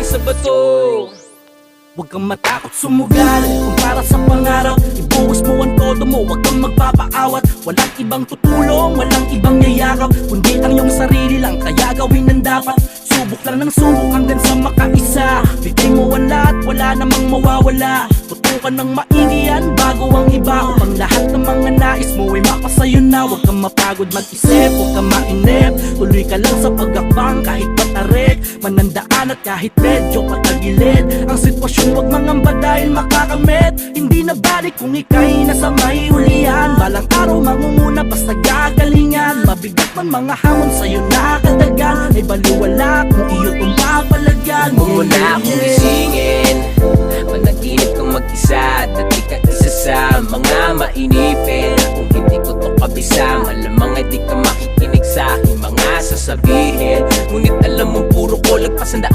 sa bato. Huwag kang matakot sumugal kung para sa pangarap. Ibuhos mo ang todo mo, huwag kang magpapaawat. Walang ibang tutulong, walang ibang yayakap, kundi ang iyong sarili lang, kaya gawin ang dapat. Subok lang ng subok hanggang sa makaisa. Bigay mo ang lahat, wala namang mawawala. Tutukan ng maigi yan bago ang iba, upang lahat ng mga nais mo ay mapasayo na. Huwag kang mapagod mag-isip, huwag kang mainip. Tuloy ka lang sa pagkakbang kahit patarik, manandaan at kahit medyo patagilid. Ang sitwasyon huwag mangamba dahil makakamit. Hindi na balik kung ika'y nasa may hulihan. Balang araw mangunguna basta gagalingan. Mabigat man mga hamon sa'yo nakadagan, ay baliwala kung iyo itong papalagyan. Huwag mo na akong isingin, managinip kang mag-isa at di ka isa sa mga mainipin. Kung hindi ko to kabisa, malamang ay di ka makikinig sa aking mga sasabihin. Ngunit alam mo puro ko lagpas 100%.